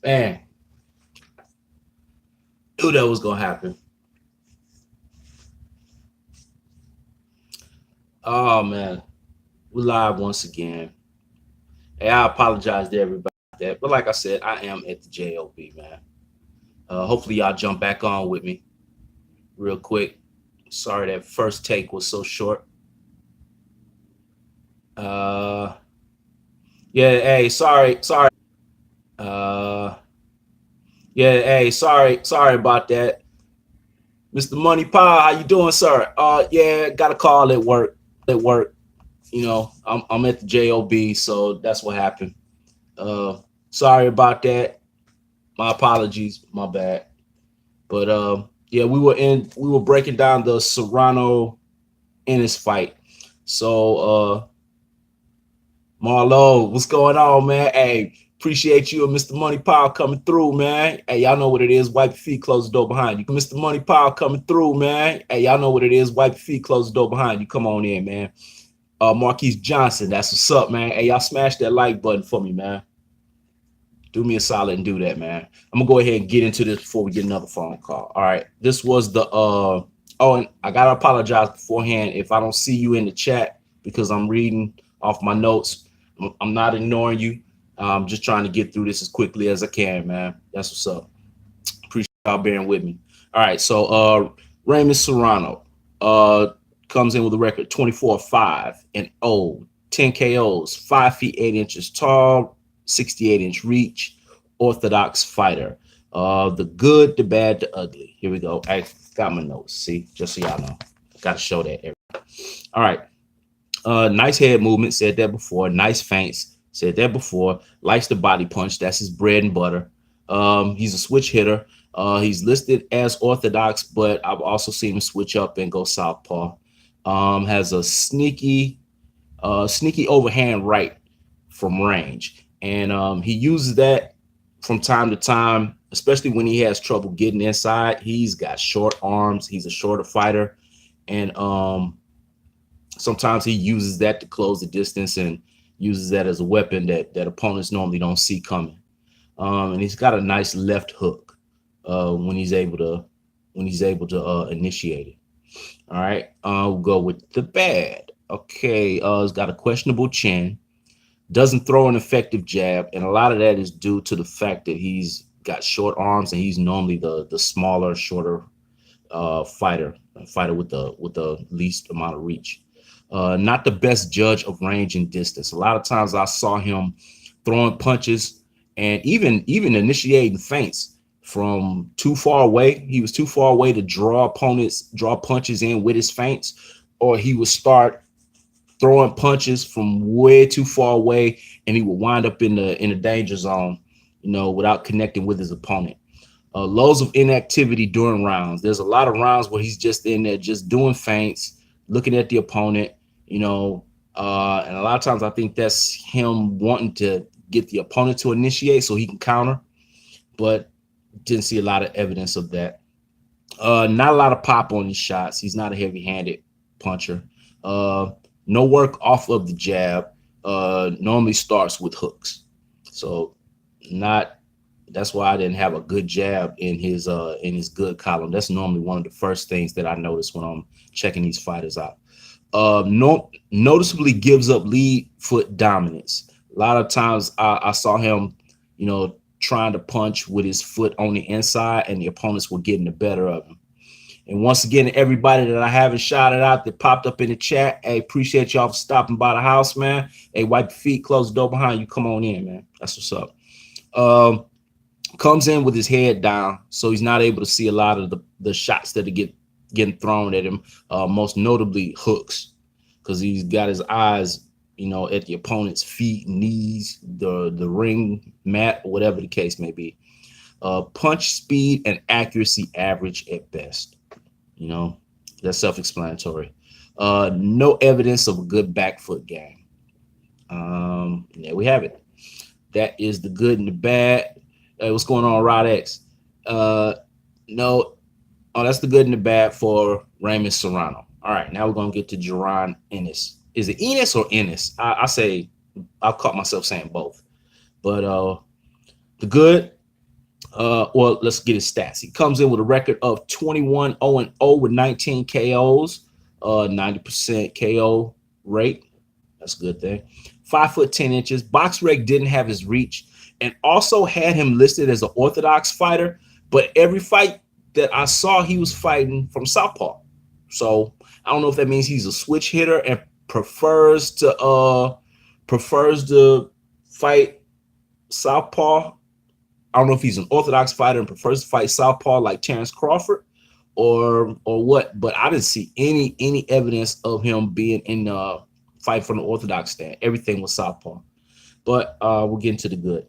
Man, knew that was gonna happen. Oh man, we live once again. Hey, I apologize to everybody about that, but like I said, I am at the job, man. Hopefully y'all jump back on with me real quick. Sorry that first take was so short. Uh, yeah, hey, sorry. Uh, yeah, hey, sorry about that, Mr. Money Pie. How you doing, sir? Yeah, got a call at work. I'm at the job, so that's what happened. Uh, Sorry about that. My apologies. My bad. But yeah, we were breaking down the Serrano Ennis fight. So Marlo, what's going on, man? Hey, appreciate you and Mr. Money Pile coming through, man. Hey, y'all know what it is. Wipe your feet, close the door behind you. Mr. Money Pile coming through, man. Hey, y'all know what it is. Wipe your feet, close the door behind you. Come on in, man. Marquise Johnson, that's what's up, man. Hey, y'all smash that like button for me, man. Do me a solid and do that, man. I'm gonna go ahead and get into this before we get another phone call. All right. This was the oh, and I gotta apologize beforehand if I don't see you in the chat because I'm reading off my notes. I'm not ignoring you. I'm just trying to get through this as quickly as I can, man. That's what's up. Appreciate y'all bearing with me. All right, so Raymond Serrano comes in with a record 24-5 and 0, 10 KOs, 5 feet 8 inches tall, 68-inch reach, orthodox fighter. The good, the bad, the ugly. Here we go. I got my notes. See, just so y'all know, got to show that. All right. Nice head movement. Said that before. Nice feints. Said that before. Likes the body punch. That's his bread and butter. He's a switch hitter. He's listed as orthodox, but I've also seen him switch up and go southpaw. Has a sneaky overhand right from range, and he uses that from time to time, especially when he has trouble getting inside. He's got short arms. He's a shorter fighter, and sometimes he uses that to close the distance and uses that as a weapon that opponents normally don't see coming. And he's got a nice left hook when he's able to initiate it. All right, we'll go with the bad. Okay, he's got a questionable chin, doesn't throw an effective jab, and a lot of that is due to the fact that he's got short arms and he's normally the smaller, shorter fighter with the least amount of reach. Not the best judge of range and distance. A lot of times I saw him throwing punches and even initiating feints from too far away. He was too far away to draw punches in with his feints, or he would start throwing punches from way too far away, and he would wind up in the danger zone, without connecting with his opponent. Loads of inactivity during rounds. There's a lot of rounds where he's just in there, just doing feints, looking at the opponent, and a lot of times I think that's him wanting to get the opponent to initiate so he can counter, but didn't see a lot of evidence of that. Not a lot of pop on his shots. He's not a heavy-handed puncher. No work off of the jab. Normally starts with hooks. So that's why I didn't have a good jab in his good column. That's normally one of the first things that I notice when I'm checking these fighters out. Noticeably gives up lead foot dominance. A lot of times I saw him, trying to punch with his foot on the inside, and the opponents were getting the better of him. And once again, everybody that I haven't shouted out that popped up in the chat, hey, appreciate y'all for stopping by the house, man. Hey, wipe your feet, close the door behind you. Come on in, man. That's what's up. Comes in with his head down, so he's not able to see a lot of the shots that are getting thrown at him, most notably hooks, because he's got his eyes, at the opponent's feet, knees, the ring mat, whatever the case may be. Punch speed and accuracy average at best. That's self-explanatory. No evidence of a good back foot game. There we have it. That is the good and the bad. Hey, what's going on, Rod X? No, that's the good and the bad for Raymond Serrano. All right, now we're gonna get to Jaron Ennis. Is it Ennis or Ennis? I caught myself saying both. But the good, Well, let's get his stats. He comes in with a record of 21-0-0 with 19 KOs, 90% KO rate. That's a good thing. 5'10". Box rec didn't have his reach, and also had him listed as an orthodox fighter. But every fight that I saw, he was fighting from southpaw. So I don't know if that means he's a switch hitter and prefers to fight southpaw. I don't know if he's an orthodox fighter and prefers to fight southpaw like Terrence Crawford, or what. But I didn't see any evidence of him being in fight from the orthodox stand. Everything was southpaw. But we'll get into the good.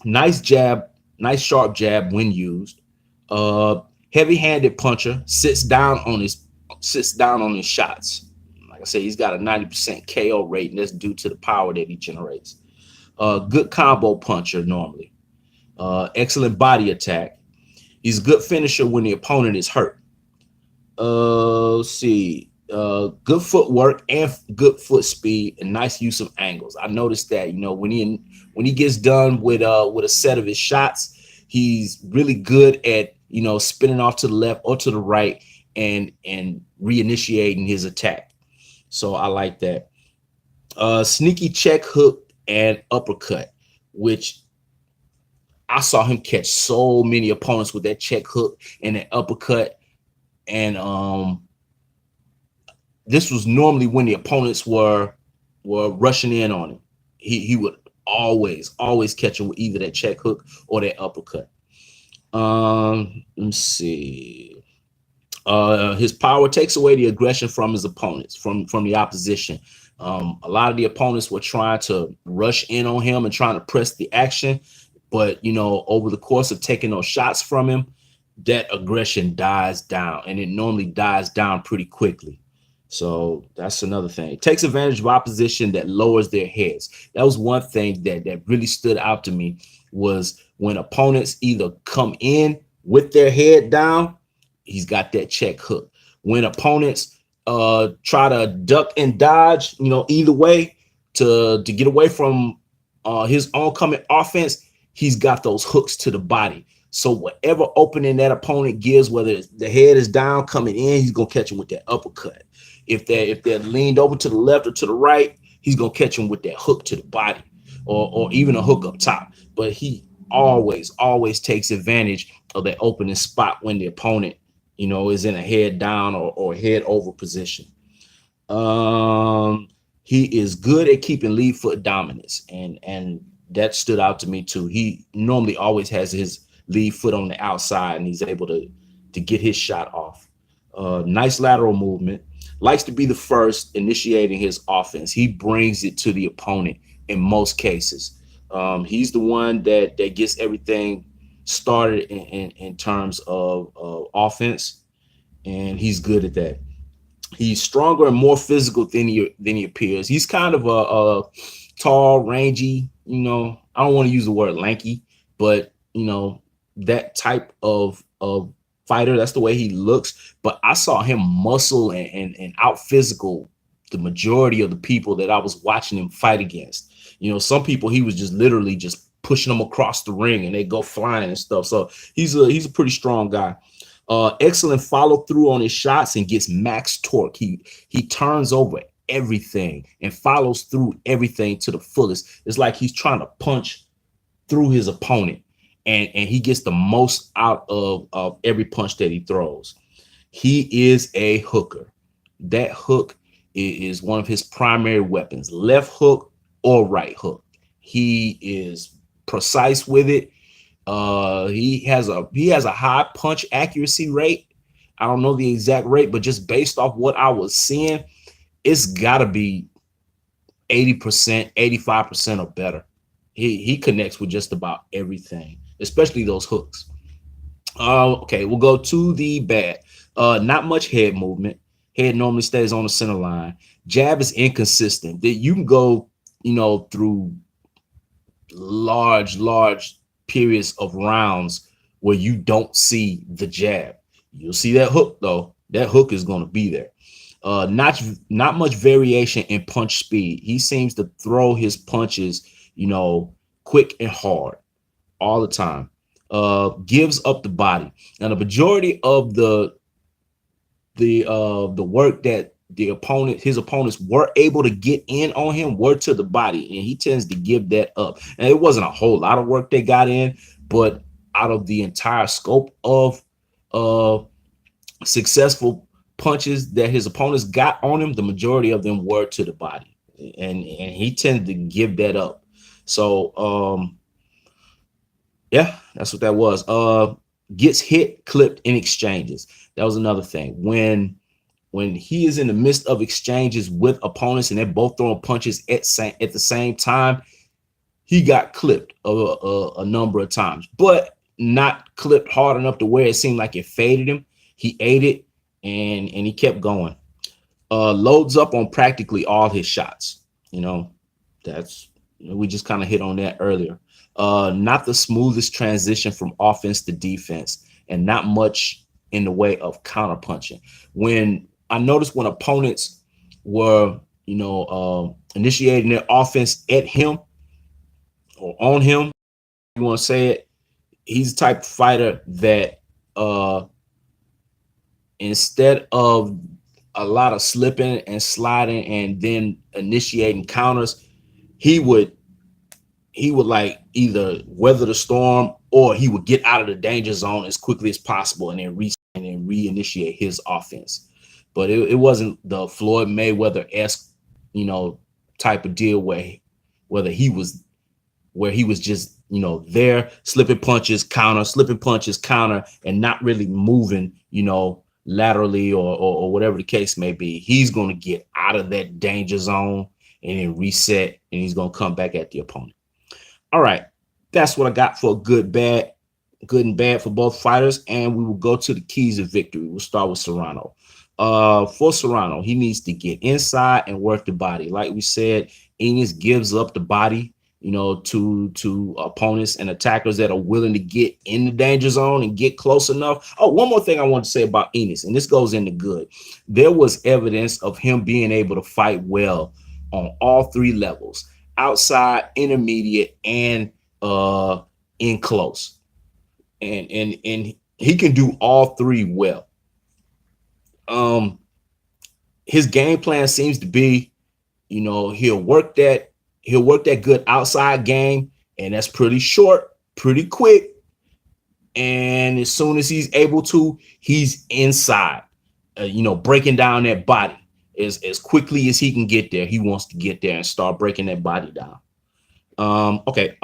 Nice jab, nice sharp jab when used. Heavy-handed puncher, sits down on his shots. Like I said, he's got a 90% KO rate, and that's due to the power that he generates. Good combo puncher normally. Excellent body attack. He's a good finisher when the opponent is hurt. Let's see. Good footwork and good foot speed and nice use of angles. I noticed that, when he gets done with a set of his shots, he's really good at, spinning off to the left or to the right and reinitiating his attack. So I like that. Sneaky check hook and uppercut, which I saw him catch so many opponents with that check hook and that uppercut. And this was normally when the opponents were rushing in on him. He would always catch him with either that check hook or that uppercut. Let's see. His power takes away the aggression from his opponents, from the opposition. A lot of the opponents were trying to rush in on him and trying to press the action. But, over the course of taking those shots from him, that aggression dies down, and it normally dies down pretty quickly. So that's another thing. It takes advantage of opposition that lowers their heads. That was one thing that really stood out to me, was when opponents either come in with their head down, he's got that check hook. When opponents try to duck and dodge, either way to get away from his oncoming offense, he's got those hooks to the body. So whatever opening that opponent gives, whether the head is down coming in, he's gonna catch him with that uppercut. If they're leaned over to the left or to the right, he's gonna catch him with that hook to the body, or even a hook up top. But he always takes advantage of that opening spot when the opponent, is in a head down or head over position. He is good at keeping lead foot dominance, and that stood out to me too. He normally always has his lead foot on the outside, and he's able to get his shot off. Nice lateral movement. Likes to be the first initiating his offense. He brings it to the opponent in most cases. He's the one that gets everything started in terms of offense, and he's good at that. He's stronger and more physical than he appears. He's kind of a tall, rangy, I don't want to use the word lanky, but that type of fighter. That's the way he looks. But I saw him muscle and out physical the majority of the people that I was watching him fight against. Some people he was just literally just pushing them across the ring and they go flying and stuff. So he's a pretty strong guy. Excellent follow through on his shots and gets max torque. He turns over everything and follows through everything to the fullest. It's like he's trying to punch through his opponent, and he gets the most out of every punch that he throws. He is a hooker. That hook is one of his primary weapons, left hook or right hook. He is precise with it. He has a high punch accuracy rate. I don't know the exact rate, but just based off what I was seeing, it's got to be 80%, 85% or better. He connects with just about everything, especially those hooks. Okay, we'll go to the bad. Not much head movement. Head normally stays on the center line. Jab is inconsistent. You can go, through large periods of rounds where you don't see the jab. You'll see that hook though. That hook is going to be there. Not much variation in punch speed. He seems to throw his punches, quick and hard all the time. gives up the body. And the majority of the work that his opponents were able to get in on him were to the body, and he tends to give that up. And it wasn't a whole lot of work they got in, but out of the entire scope of successful punches that his opponents got on him, the majority of them were to the body, and he tended to give that up. So yeah, that's what that was. Gets hit, clipped in exchanges. That was another thing. When he is in the midst of exchanges with opponents and they're both throwing punches at the same time, he got clipped a number of times, but not clipped hard enough to where it seemed like it faded him. He ate it, and he kept going. Loads up on practically all his shots. We just kind of hit on that earlier. Not the smoothest transition from offense to defense, and not much in the way of counterpunching. When I noticed when opponents were, initiating their offense at him or on him, you want to say it, he's the type of fighter that instead of a lot of slipping and sliding and then initiating counters, he would like either weather the storm or he would get out of the danger zone as quickly as possible and then reinitiate his offense. But it wasn't the Floyd Mayweather-esque, type of deal where he was just, there slipping punches, counter, and not really moving, laterally or whatever the case may be. He's going to get out of that danger zone and then reset, and he's going to come back at the opponent. All right, that's what I got for good and bad for both fighters, and we will go to the keys of victory. We'll start with Serrano. For Serrano, he needs to get inside and work the body. Like we said, Enos gives up the body, to opponents and attackers that are willing to get in the danger zone and get close enough. Oh, one more thing I want to say about Enos, and this goes into good. There was evidence of him being able to fight well on all three levels: outside, intermediate, and in close. And he can do all three well. His game plan seems to be, he'll work that good outside game, and that's pretty short, pretty quick. And as soon as he's able to, he's inside, breaking down that body as quickly as he can get there. He wants to get there and start breaking that body down. Okay.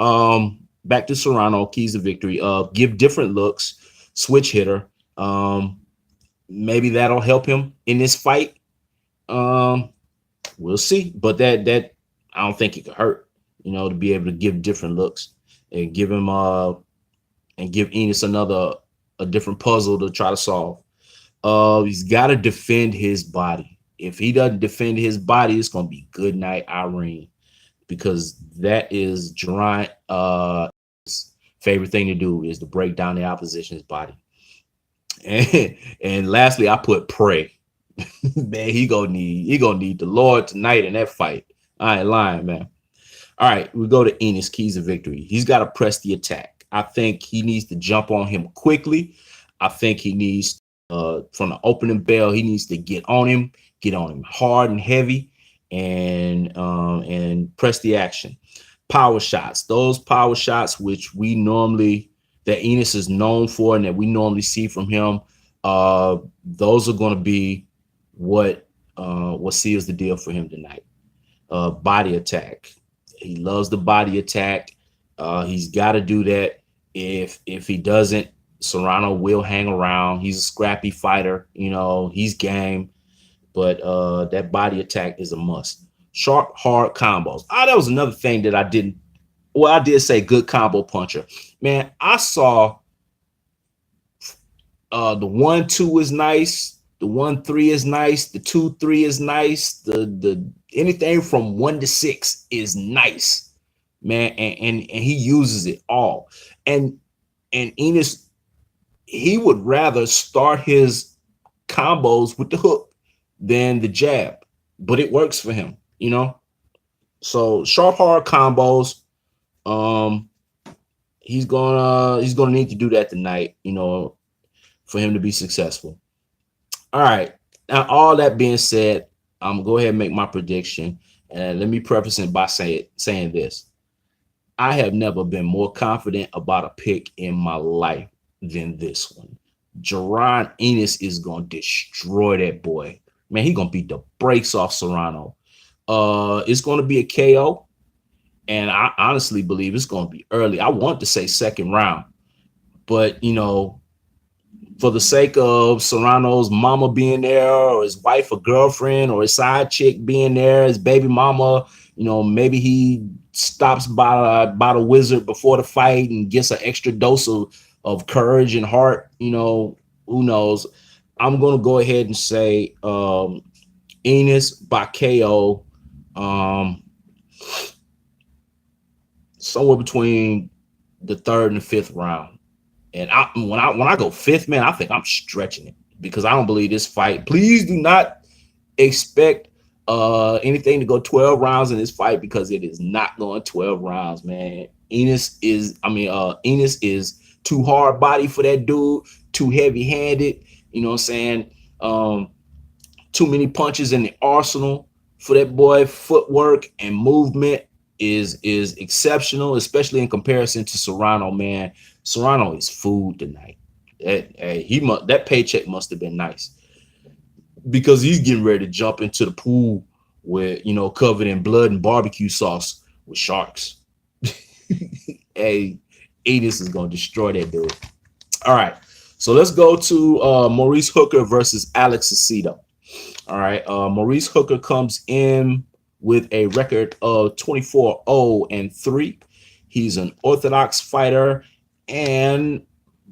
Back to Serrano, keys of victory. Give different looks, switch hitter. Maybe that'll help him in this fight. We'll see, but that I don't think it could hurt, to be able to give different looks and give him and give Enos a different puzzle to try to solve. He's got to defend his body. If he doesn't defend his body, it's gonna be good night, Irene, because that is Gerard favorite thing to do is to break down the opposition's body. And lastly, I put pray. Man, he gonna need the Lord tonight in that fight. I ain't lying, man. All right, we go to Enos, keys of victory. He's got to press the attack. I think he needs to jump on him quickly. I think he needs from the opening bell, he needs to get on him hard and heavy, and press the action. Power shots, those power shots which that Enos is known for and that we normally see from him, those are going to be what seals the deal for him tonight. Body attack. He loves the body attack. He's got to do that. If he doesn't, Serrano will hang around. He's a scrappy fighter. He's game. But that body attack is a must. Sharp, hard combos. That was another thing that I didn't. Well, I did say good combo puncher. Man, I saw the 1-2 is nice. The 1-3 is nice. The 2-3 is nice. The anything from 1 to 6 is nice, man. And he uses it all. And Enos, he would rather start his combos with the hook than the jab, but it works for him, So sharp, hard combos. He's gonna need to do that tonight, for him to be successful. All right. Now, all that being said, I'm gonna go ahead and make my prediction. And let me preface it by saying this. I have never been more confident about a pick in my life than this one. Jerron Enos is gonna destroy that boy. Man, he gonna beat the brakes off Serrano. It's gonna be a KO, and I honestly believe it's gonna be early. I want to say second round, but for the sake of Serrano's mama being there, or his wife or girlfriend, or his side chick being there, his baby mama, maybe he stops by the wizard before the fight and gets an extra dose of courage and heart. Who knows? I'm gonna go ahead and say Enos by KO, somewhere between the third and the fifth round. And when I go fifth, man, I think I'm stretching it because I don't believe this fight. Please do not expect anything to go 12 rounds in this fight because it is not going 12 rounds, man. Enos is too hard body for that dude, too heavy handed. You know what I'm saying? Too many punches in the arsenal for that boy. Footwork and movement is exceptional, especially in comparison to Serrano, man. Serrano is food tonight. That paycheck must have been nice because he's getting ready to jump into the pool with covered in blood and barbecue sauce with sharks. Hey, Enos is gonna destroy that dude. All right, so let's go to Maurice Hooker versus Alex Aceto. All right, Maurice Hooker comes in with a record of 24-0-3. He's an orthodox fighter, and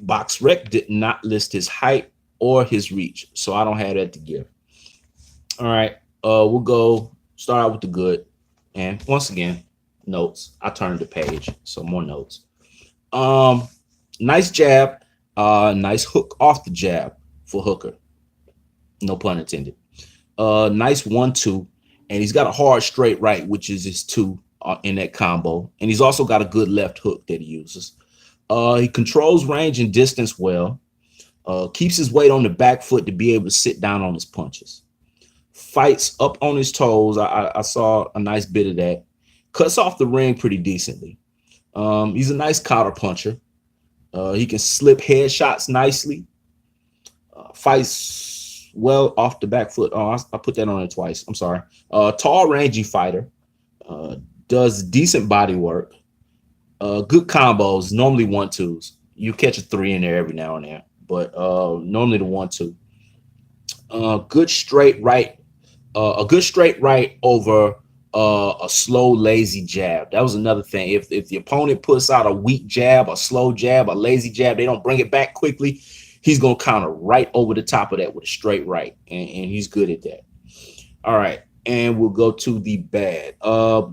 BoxRec did not list his height or his reach, so I don't have that to give. All right, we'll go start out with the good, and once again, notes. I turned the page, so more notes. Nice jab, nice hook off the jab for Hooker. No pun intended. Nice 1-2, and he's got a hard straight right, which is his 2 in that combo, and he's also got a good left hook that he uses. He controls range and distance well. Keeps his weight on the back foot to be able to sit down on his punches. Fights up on his toes. I saw a nice bit of that. Cuts off the ring pretty decently. He's a nice counter puncher. He can slip headshots nicely. Fights well off the back foot. Oh, I put that on it twice. I'm sorry. Tall, rangy fighter. Does decent body work. Good combos, normally 1-2s. You catch a 3 in there every now and then, but normally the 1-2. Good straight right, a good straight right over a slow, lazy jab. That was another thing. If the opponent puts out a weak jab, a slow jab, a lazy jab, they don't bring it back quickly, he's gonna counter right over the top of that with a straight right, and he's good at that. All right, and we'll go to the bad.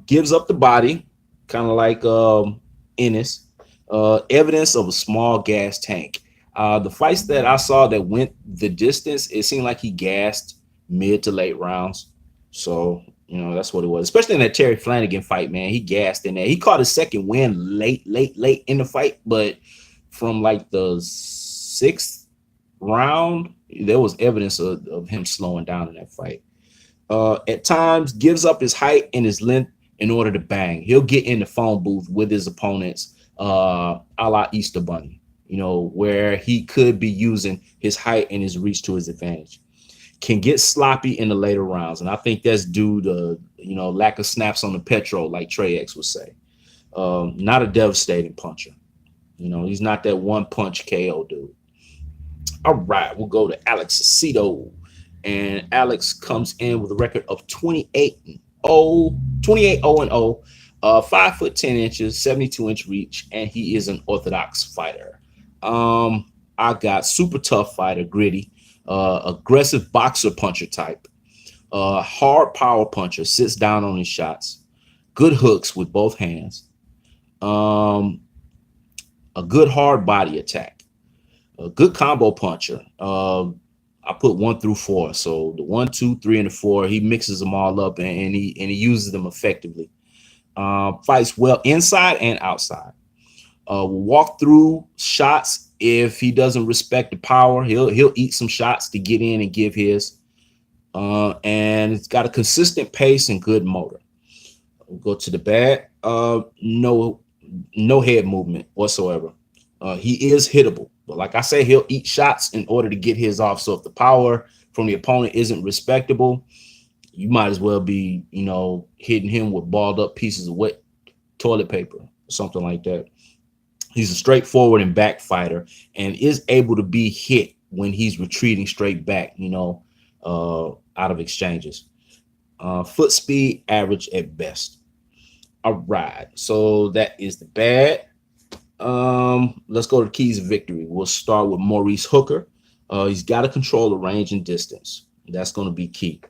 Gives up the body, kind of like Ennis. Evidence of a small gas tank. The fights that I saw that went the distance, it seemed like he gassed mid to late rounds. So, that's what it was. Especially in that Terry Flanagan fight, man. He gassed in there. He caught his second win late in the fight, but from like the 6th round, there was evidence of him slowing down in that fight. At times, gives up his height and his length in order to bang. He'll get in the phone booth with his opponents, a la Easter Bunny, where he could be using his height and his reach to his advantage. Can get sloppy in the later rounds, and I think that's due to lack of snaps on the petrol, like Trey X would say. Not a devastating puncher. He's not that one punch KO dude. All right, we'll go to Alex Aceto, and Alex comes in with a record of 28-0, 5 foot 10 inches, 72-inch reach, and he is an orthodox fighter. I got super tough fighter, gritty, aggressive boxer puncher type, hard power puncher, sits down on his shots, good hooks with both hands, a good hard body attack, a good combo puncher. I put 1 through 4, so the 1, 2, 3, and the 4, he mixes them all up and he uses them effectively. Fights well inside and outside. Will walk through shots. If he doesn't respect the power, he'll eat some shots to get in and give his. And it's got a consistent pace and good motor. We'll go to the bad. No head movement whatsoever. He is hittable, but like I say, he'll eat shots in order to get his off. So if the power from the opponent isn't respectable, you might as well be, hitting him with balled up pieces of wet toilet paper or something like that. He's a straightforward and back fighter and is able to be hit when he's retreating straight back, out of exchanges. Foot speed, average at best. All right, so that is the bad. Let's go to keys of victory. We'll start with Maurice Hooker. He's got to control the range and distance. That's going to be key.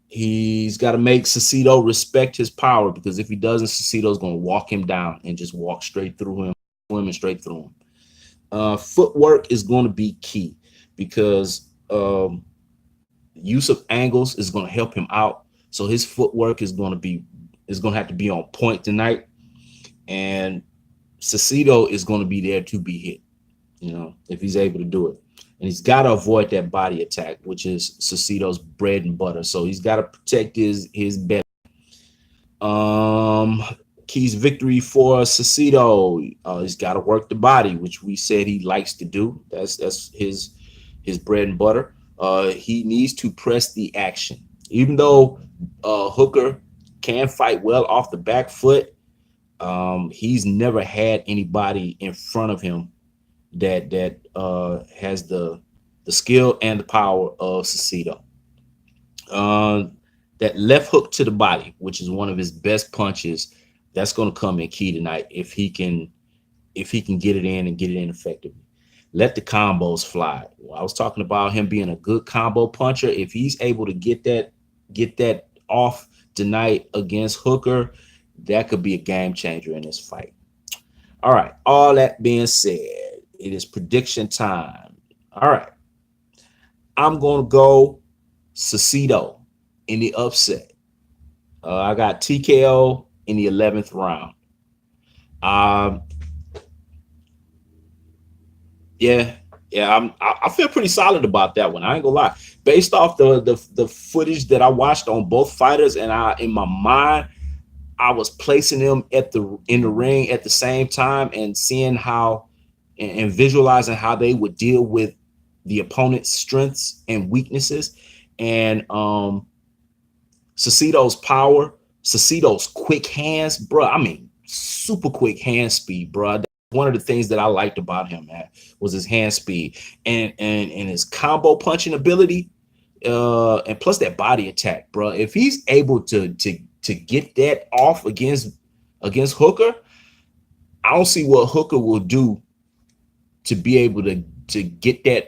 He's got to make Cicito respect his power, because if he doesn't, Cicito's going to walk him down and just walk straight through him, swimming straight through him. Footwork is going to be key, because use of angles is going to help him out. So his footwork is going to have to be on point tonight, and Cicito is going to be there to be hit, if he's able to do it. And he's got to avoid that body attack, which is Cicito's bread and butter. So he's got to protect his belly. Keys victory for Cicito. He's got to work the body, which we said he likes to do. That's his bread and butter. He needs to press the action. Even though Hooker can fight well off the back foot, he's never had anybody in front of him that has the skill and the power of Cicito. That left hook to the body, which is one of his best punches, that's going to come in key tonight if he can get it in and get it in effectively. Let the combos fly. I was talking about him being a good combo puncher. If he's able to get that off tonight against Hooker, that could be a game changer in this fight. All right. All that being said, it is prediction time. All right. I'm going to go Cicito in the upset. I got TKO in the 11th round. I feel pretty solid about that one. I ain't gonna lie. Based off the footage that I watched on both fighters, and in my mind, I was placing them in the ring at the same time and seeing how and visualizing how they would deal with the opponent's strengths and weaknesses. And Cicito's power, Cicito's quick hands, bro. I mean, super quick hand speed, bro. One of the things that I liked about him, man, was his hand speed and his combo punching ability, and plus that body attack, bro. If he's able to get that off against Hooker, I don't see what Hooker will do to be able to get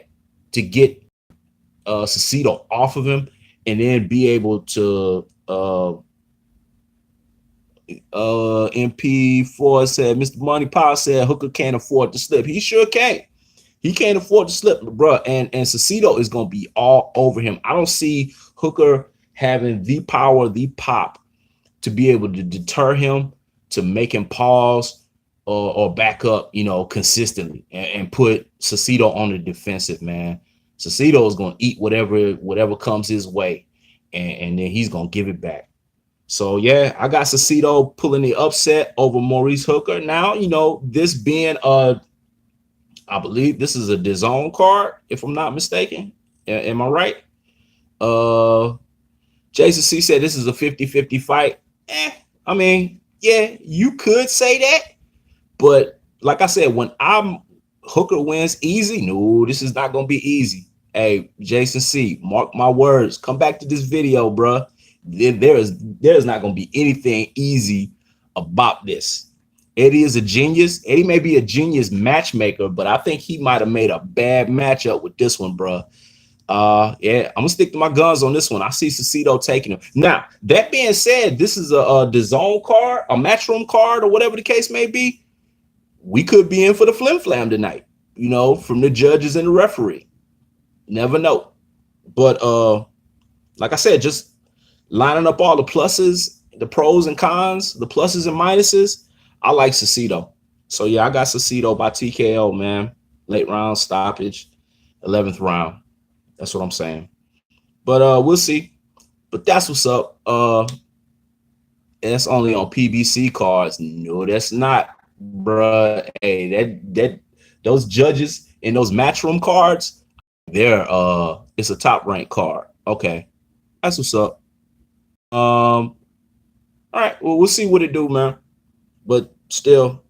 Cicito off of him, and then be able to MP4 said, Mr. Money Power said Hooker can't afford to slip. He sure can. He can't afford to slip, bro. And Cicito is going to be all over him. I don't see Hooker having the power, the pop to be able to deter him, to make him pause or back up, consistently and put Cicito on the defensive, man. Cicito is going to eat whatever comes his way, and then he's going to give it back. So, yeah, I got Cicito pulling the upset over Maurice Hooker. Now, this being I believe this is a DAZN card, if I'm not mistaken. Am I right? Jason C said this is a 50-50 fight. I mean, yeah, you could say that. But like I said, when Hooker wins easy, no, this is not going to be easy. Hey, Jason C, mark my words. Come back to this video, bruh. There is not going to be anything easy about this. Eddie is a genius. Eddie may be a genius matchmaker, but I think he might have made a bad matchup with this one, bro. Yeah, I'm gonna stick to my guns on this one. I see Cicito taking him. Now, that being said, this is a DAZN card, a matchroom card, or whatever the case may be. We could be in for the flim flam tonight, from the judges and the referee. Never know. But like I said, just lining up all the pluses, the pros and cons, the pluses and minuses, I like Cicito. So yeah, I got Cecedo by TKO, man. Late round stoppage, 11th round. That's what I'm saying. But we'll see. But that's what's up. That's only on PBC cards. No, that's not, bruh. Hey, that those judges in those matchroom cards, it's a top ranked card. Okay, that's what's up. All right, well, we'll see what it do, man. But still,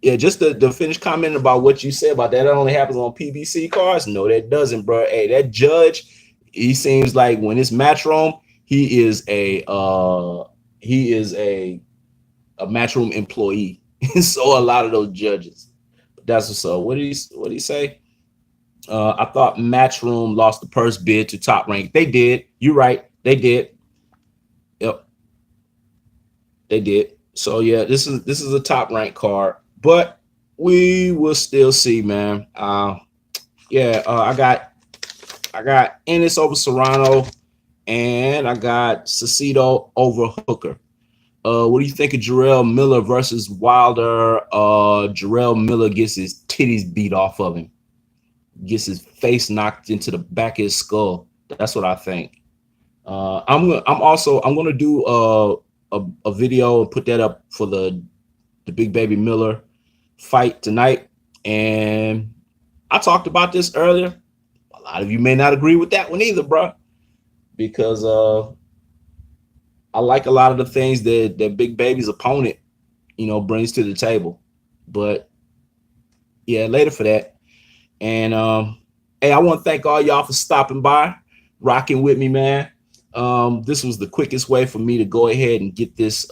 yeah, just to finish commenting about what you said about that, that only happens on PBC cards. No, that doesn't, bro. Hey, that judge, he seems like when it's matchroom, he is a matchroom employee. So a lot of those judges. That's what's up. What did he say? I thought Matchroom lost the purse bid to Top Rank. They did. You're right. They did. Yep, they did. So yeah, this is a Top Rank card, but we will still see, man. I got Ennis over Serrano, and I got Cecedo over Hooker. What do you think of Jarrell Miller versus Wilder? Jarrell Miller gets his titties beat off of him, gets his face knocked into the back of his skull. That's what I think. I'm gonna do a video and put that up for the Big Baby Miller fight tonight. And I talked about this earlier. A lot of you may not agree with that one either, bro, because I like a lot of the things that Big Baby's opponent, brings to the table. But yeah, later for that. And hey, I want to thank all y'all for stopping by, rocking with me, man. This was the quickest way for me to go ahead and get this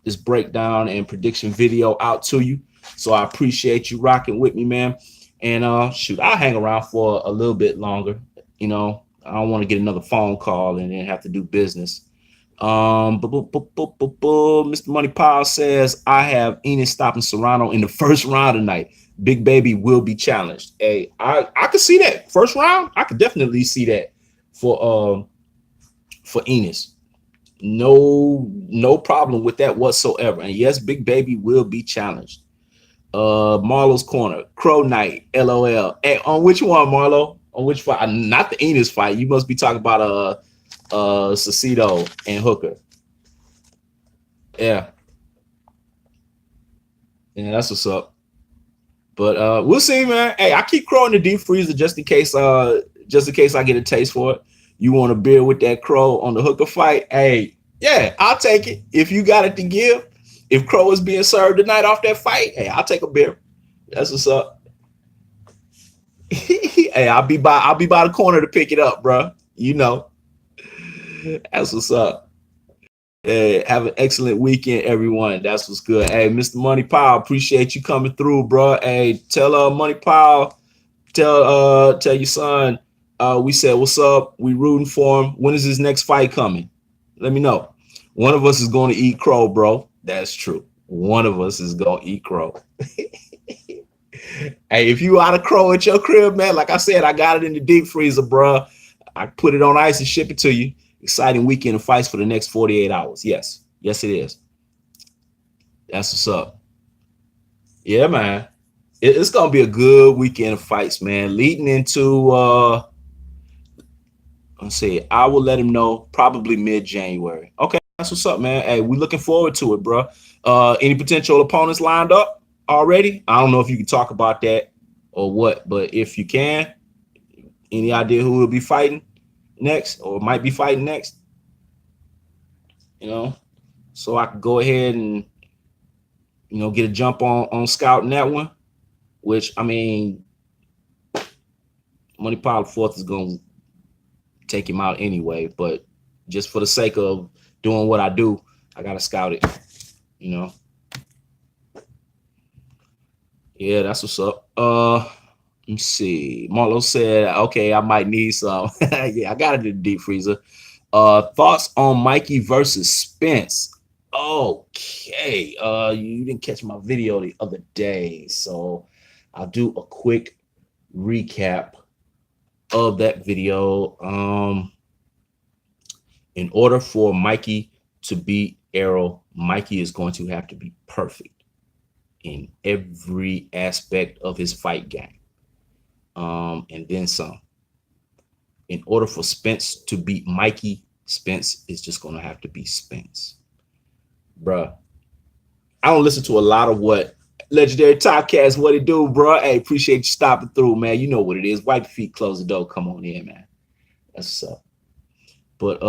this breakdown and prediction video out to you. So I appreciate you rocking with me, man. And shoot, I'll hang around for a little bit longer. I don't want to get another phone call and then have to do business. Mr. Money Power says I have Enos stopping Serrano in the first round tonight. Big Baby will be challenged. Hey, I could see that first round. I could definitely see that for Enos. No problem with that whatsoever. And yes, Big Baby will be challenged. Marlo's Corner, Crow Knight, LOL. Hey, on which one, Marlo? On which fight? Not the Enos fight. You must be talking about Cecedo and Hooker. Yeah, that's what's up. But we'll see, man. Hey, I keep Crow in the deep freezer just in case I get a taste for it. You want a beer with that Crow on the Hooker fight? Hey, yeah, I'll take it. If you got it to give, if Crow is being served tonight off that fight, hey, I'll take a beer. That's what's up. Hey, I'll be by the corner to pick it up, bro. That's what's up. Hey, have an excellent weekend, everyone. That's what's good. Hey, Mr. Money Power, appreciate you coming through, bro. Hey, tell Money Power, tell your son, we said what's up. We rooting for him. When is his next fight coming? Let me know. One of us is going to eat crow, bro. That's true. One of us is going to eat crow. Hey, if you out of crow at your crib, man, like I said, I got it in the deep freezer, bro. I put it on ice and ship it to you. Exciting weekend of fights for the next 48 hours. Yes, it is. That's what's up. Yeah, man. It's gonna be a good weekend of fights, man. Leading into let's see, I will let him know probably mid-January. Okay, that's what's up, man. Hey, we looking forward to it, bro. Any potential opponents lined up already? I don't know if you can talk about that or what, but if you can, any idea who will be fighting next or might be fighting next? So I could go ahead and get a jump on scouting that one. Which, I mean, Money Power Fourth is gonna take him out anyway, but just for the sake of doing what I do, I gotta scout it. Yeah, that's what's up. Let me see. Marlo said, okay, I might need some. Yeah, I got it in the deep freezer. Thoughts on Mikey versus Spence? Okay. You didn't catch my video the other day, so I'll do a quick recap of that video. In order for Mikey to beat Errol, Mikey is going to have to be perfect. in every aspect of his fight game. And then some. In order for Spence to beat Mikey, Spence is just gonna have to be Spence. Bruh. I don't listen to a lot of what Legendary Topcast, what it do, bruh. Hey, appreciate you stopping through, man. You know what it is. Wipe your feet, close the door. Come on in, man. That's what's up. But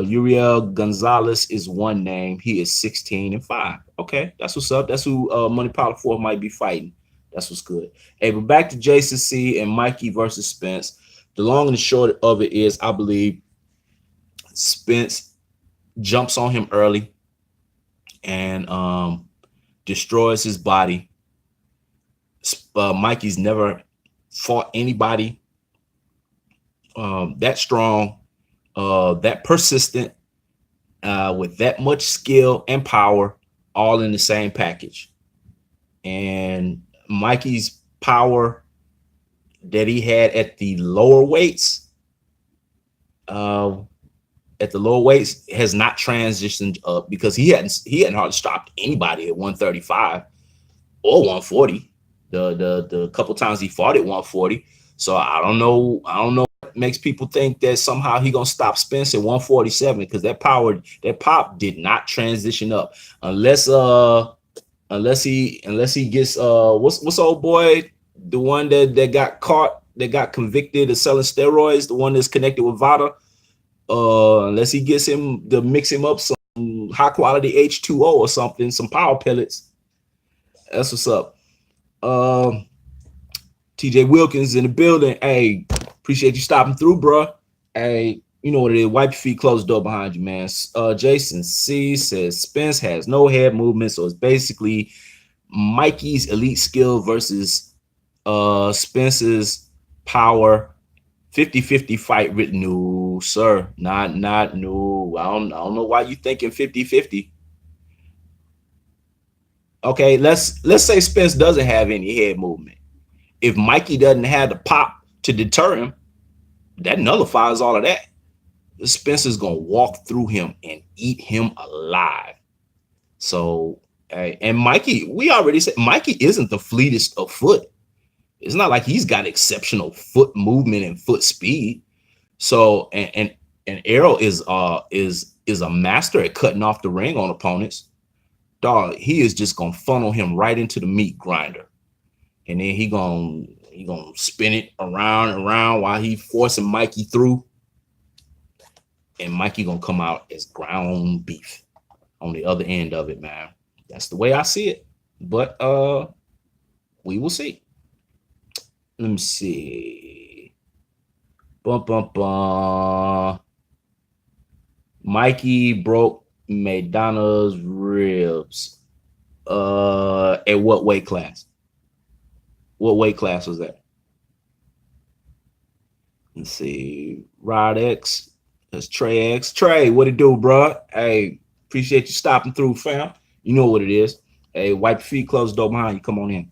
Uriel Gonzalez is one name. He is 16-5. Okay, that's what's up. That's who Money Power 4 might be fighting. That's what's good. Hey, but back to Jason C and Mikey versus Spence. The long and the short of it is, I believe Spence jumps on him early and destroys his body. Mikey's never fought anybody that strong, that persistent, with that much skill and power, all in the same package. And Mikey's power that he had at the lower weights, has not transitioned up, because he hadn't hardly stopped anybody at 135 or 140. The couple times he fought at 140. So I don't know what makes people think that somehow he gonna stop Spence at 147, because that pop did not transition up unless he gets what's old boy, the one that got caught, that got convicted of selling steroids, the one that's connected with Vada. Unless he gets him to mix him up some high quality H2O or something, some power pellets. That's what's up. TJ Wilkins in the building. Hey, appreciate you stopping through, bro. Hey, you know what it is. Wipe your feet, close the door behind you, man. Jason C says Spence has no head movement, so it's basically Mikey's elite skill versus Spence's power. 50-50 fight written. No, sir. Not no. I don't know why you thinking 50-50. Okay, let's say Spence doesn't have any head movement. If Mikey doesn't have the pop to deter him, that nullifies all of that. Spencer's gonna walk through him and eat him alive. So, and Mikey, we already said Mikey isn't the fleetest of foot. It's not like he's got exceptional foot movement and foot speed. So, and Errol is a master at cutting off the ring on opponents. Dog, he is just gonna funnel him right into the meat grinder, and then he gonna spin it around and around while he forcing Mikey through, and Mikey gonna come out as ground beef on the other end of it, man. That's the way I see it. But we will see. Let me see. Mikey broke Maidana's ribs. At what weight class? What weight class was that? Let's see. Rod X. That's Trey X. Trey, what it do, bro? Hey, appreciate you stopping through, fam. You know what it is. Hey, wipe your feet, close the door behind you. Come on in.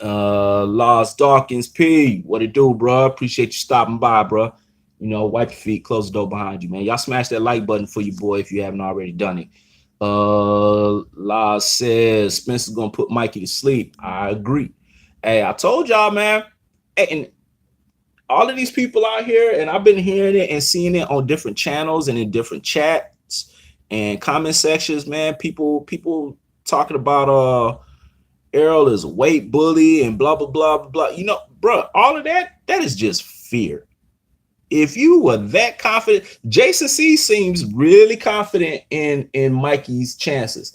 Lost Dawkins P, what it do, bro? Appreciate you stopping by, bro. You know, wipe your feet, close the door behind you, man. Y'all smash that like button for you, boy, if you haven't already done it. Laz says Spencer's gonna put Mikey to sleep. I agree. Hey, I told y'all, man. And all of these people out here, and I've been hearing it and seeing it on different channels and in different chats and comment sections, man. People talking about Errol is a weight bully and blah, blah, blah, blah, blah. You know, bro, all of that is just fear. If you were that confident, Jason C seems really confident in Mikey's chances.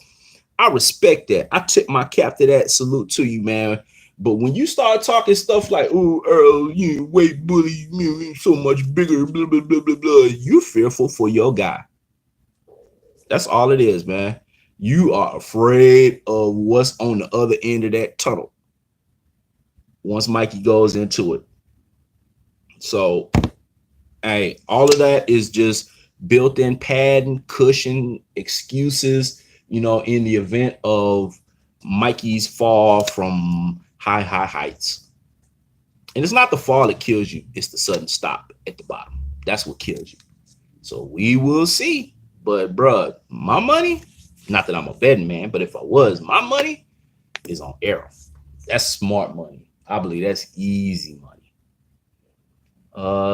I respect that. I tip my cap to that. Salute to you, man. But when you start talking stuff like, oh, Errol, you weight bully, you so much bigger, blah, blah, blah, blah, blah, you're fearful for your guy. That's all it is, man. You are afraid of what's on the other end of that tunnel once Mikey goes into it. So, hey, all of that is just built-in padding, cushion, excuses, you know, in the event of Mikey's fall from high heights. And it's not the fall that kills you. It's the sudden stop at the bottom. That's what kills you. So we will see. But, bruh, my money, not that I'm a betting man, but if I was, my money, is on Errol. That's smart money. I believe that's easy money.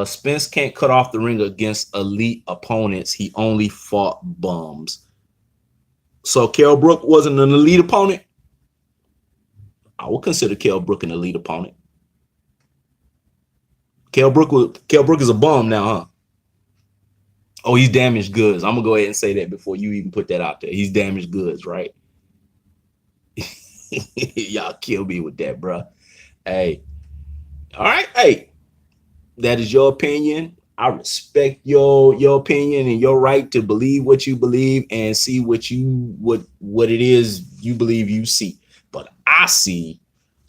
Spence can't cut off the ring against elite opponents. He only fought bums. So Kell Brook wasn't an elite opponent? I would consider Kell Brook an elite opponent. Kell Brook is a bum now, huh? Oh, he's damaged goods. I'm gonna go ahead and say that before you even put that out there. He's damaged goods, right? Y'all kill me with that, bro. Hey, all right, hey, that is your opinion. I respect your opinion and your right to believe what you believe and see what it is you believe you see. But I see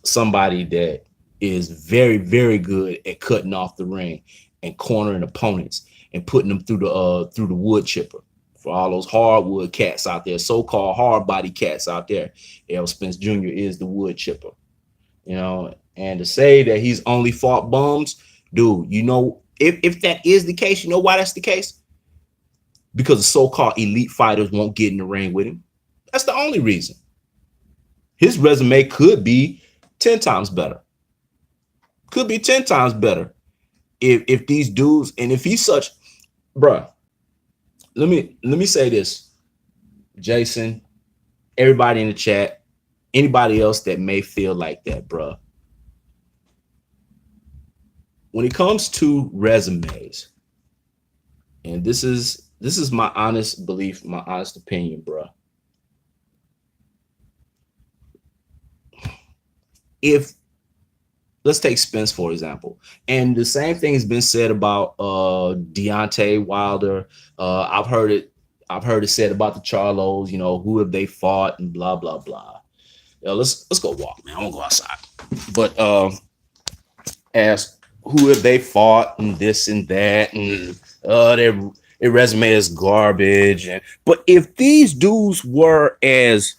somebody that is very, very good at cutting off the ring and cornering opponents and putting them through the wood chipper. For all those hardwood cats out there, so-called hard body cats out there, Errol Spence Jr. is the wood chipper. You know, and to say that he's only fought bums, dude, you know, if that is the case, you know why that's the case? Because the so-called elite fighters won't get in the ring with him. That's the only reason. His resume could be 10 times better. Could be 10 times better if these dudes, and if he's such, bruh, let me say this, Jason, everybody in the chat, anybody else that may feel like that, bruh. When it comes to resumes, and this is my honest belief, my honest opinion, bruh. If let's take Spence, for example. And the same thing has been said about Deontay Wilder. I've heard it said about the Charlos, you know, who have they fought and blah, blah, blah. Let's go walk, man. I won't go outside. But ask who have they fought and this and that, and their resume is garbage. But if these dudes were as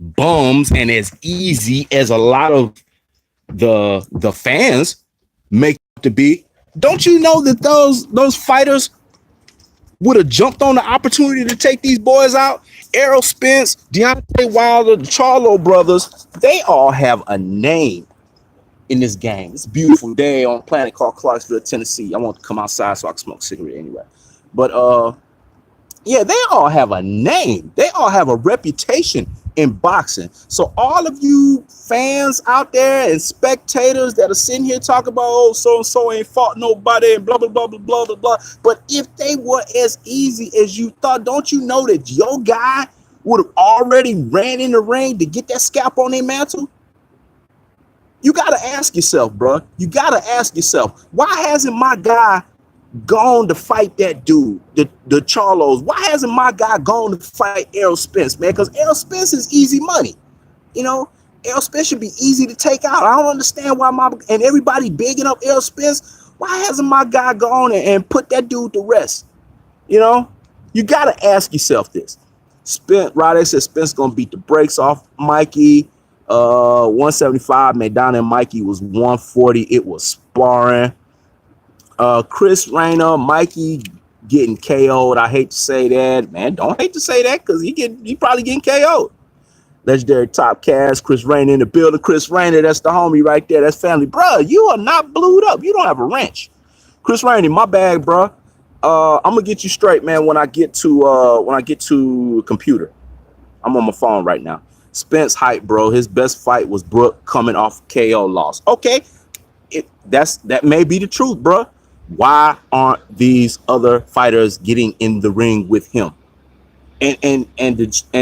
bums and as easy as a lot of the fans make to be, don't you know that those fighters would have jumped on the opportunity to take these boys out? Errol Spence, Deontay Wilder, the Charlo brothers, they all have a name in this game. It's a beautiful day on a planet called Clarksville, Tennessee. I want to come outside so I can smoke a cigarette anyway. But yeah, they all have a name. They all have a reputation in boxing. So all of you fans out there and spectators that are sitting here talking about, oh, so-and-so ain't fought nobody and blah, blah, blah, blah, blah, blah, blah. But if they were as easy as you thought, don't you know that your guy would have already ran in the ring to get that scalp on their mantle? You got to ask yourself, bro. You got to ask yourself, why hasn't my guy gone to fight that dude, the Charlos? Why hasn't my guy gone to fight Errol Spence, man? Because Errol Spence is easy money. You know, Errol Spence should be easy to take out. I don't understand why and everybody bigging up Errol Spence. Why hasn't my guy gone and put that dude to rest? You know, you got to ask yourself this. Rade said Spence gonna beat the brakes off Mikey. 175, man. Down there, Mikey was 140. It was sparring. Chris Rayner, Mikey getting KO'd. I hate to say that, man. Don't hate to say that because he probably getting KO'd. Legendary Top Cast, Chris Rayner in the building. Chris Rayner, that's the homie right there. That's family, bro. You are not blued up. You don't have a wrench. Chris Rayner, my bag, bro. I'm gonna get you straight, man. When I get to a computer, I'm on my phone right now. Spence hype, bro. His best fight was Brook coming off KO loss. Okay, that may be the truth, bro. Why aren't these other fighters getting in the ring with him and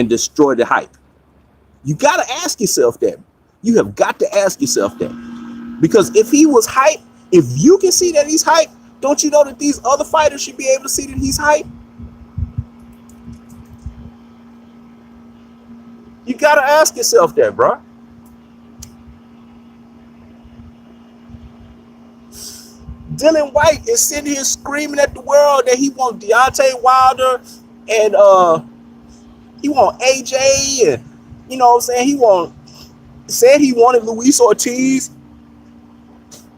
destroy the hype? You got to ask yourself that. You have got to ask yourself that. Because if he was hype, if you can see that he's hype, don't you know that these other fighters should be able to see that he's hype? You got to ask yourself that, bro. Dylan White is sitting here screaming at the world that he wants Deontay Wilder and he want AJ, and you know what I'm saying, he wanted Luis Ortiz.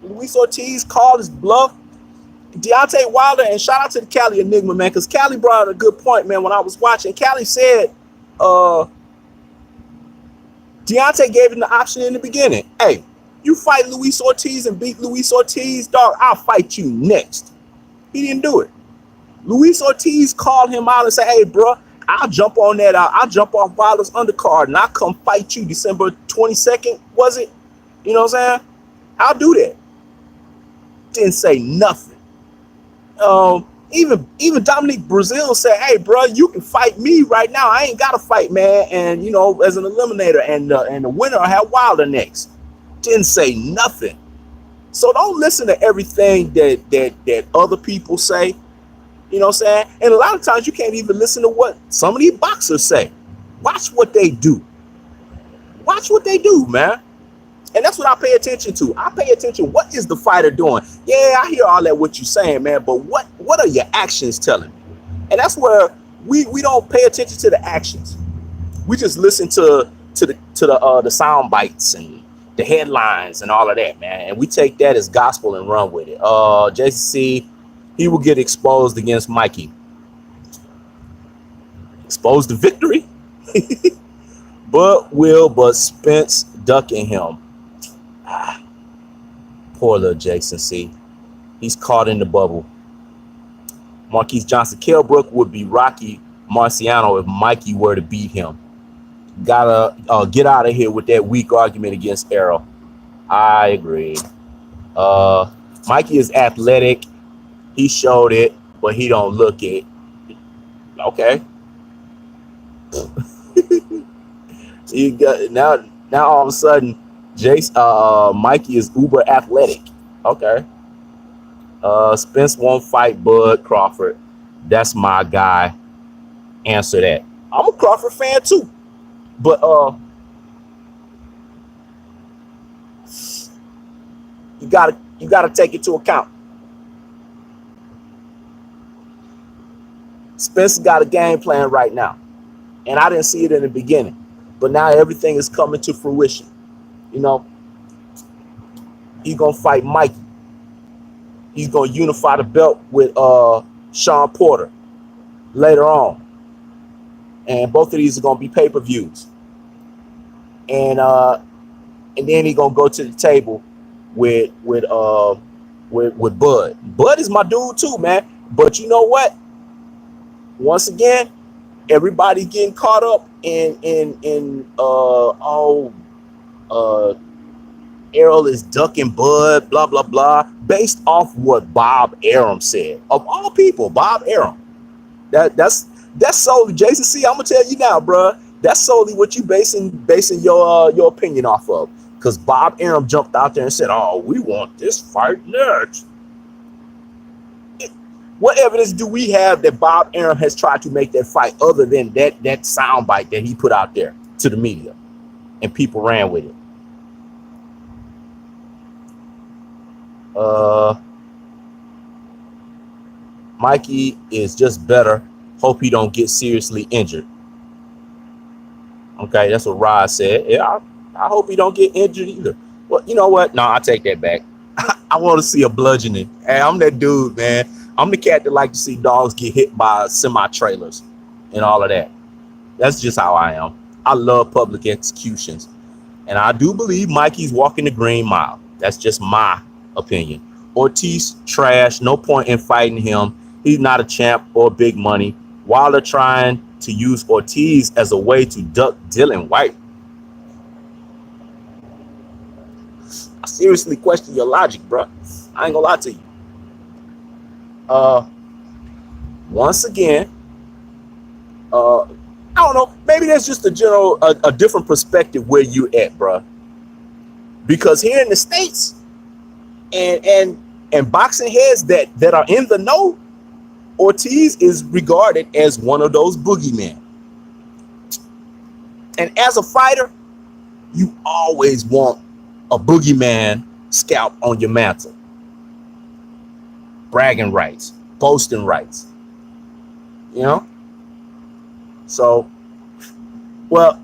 Luis Ortiz called his bluff. Deontay Wilder, and shout out to the Cali Enigma, man, because Cali brought a good point, man. When I was watching, Cali said Deontay gave him the option in the beginning. Hey, you fight Luis Ortiz and beat Luis Ortiz, dog, I'll fight you next. He didn't do it. Luis Ortiz called him out and said, hey, bro, I'll jump on that. I'll jump off Wilder's undercard and I'll come fight you December 22nd, was it? You know what I'm saying? I'll do that. Didn't say nothing. Even Dominic Brazil said, hey, bro, you can fight me right now. I ain't got to fight, man. And, you know, as an eliminator, and the winner will have Wilder next. Didn't say nothing. So don't listen to everything that other people say. You know what I'm saying? And a lot of times you can't even listen to what some of these boxers say. Watch what they do. Watch what they do, man. And that's what I pay attention to. I pay attention. What is the fighter doing? Yeah, I hear all that what you're saying, man. But what are your actions telling me? And that's where we don't pay attention to the actions. We just listen to the sound bites and the headlines and all of that, man. And we take that as gospel and run with it. JCC, he will get exposed against Mikey. Exposed to victory. But Spence ducking him. Poor little Jason C. He's caught in the bubble. Marquise Johnson, Kell Brook would be Rocky Marciano if Mikey were to beat him. Gotta get out of here with that weak argument against Errol. I agree. Mikey is athletic. He showed it, but he don't look it. Okay. You got now all of a sudden Mikey is uber athletic. Okay. Spence won't fight Bud Crawford. That's my guy. Answer that. I'm a Crawford fan too. But you gotta take into account. Spence got a game plan right now. And I didn't see it in the beginning. But now everything is coming to fruition. You know, he's going to fight Mikey. He's going to unify the belt with Sean Porter later on. And both of these are going to be pay-per-views. And then he's going to go to the table with Bud. Bud is my dude too, man. But you know what? Once again, everybody's getting caught up in Errol is ducking Bud, blah, blah, blah, based off what Bob Arum said. Of all people, Bob Arum. That's solely, Jason C, I'm gonna tell you now, bro. That's solely what you basing your opinion off of. Because Bob Arum jumped out there and said, oh, we want this fight next. What evidence do we have that Bob Arum has tried to make that fight other than that soundbite that he put out there to the media and people ran with it? Mikey is just better. Hope he don't get seriously injured. Okay, that's what Rod said. Yeah, I hope he don't get injured either. Well, you know what? No, I take that back. I want to see a bludgeoning. Hey, I'm that dude, man. I'm the cat that like to see dogs get hit by semi-trailers and all of that. That's just how I am. I love public executions. And I do believe Mikey's walking the green mile. That's just my opinion. Ortiz, trash. No point in fighting him. He's not a champ or big money. Wilder trying to use Ortiz as a way to duck Dylan White. I seriously question your logic, bro. I ain't gonna lie to you. Once again, I don't know. Maybe there's just a different perspective where you at, bro. Because here in the States, and boxing heads that are in the know, Ortiz is regarded as one of those boogeymen. And as a fighter, you always want a boogeyman scalp on your mantle. Bragging rights, boasting rights. You know? So, well,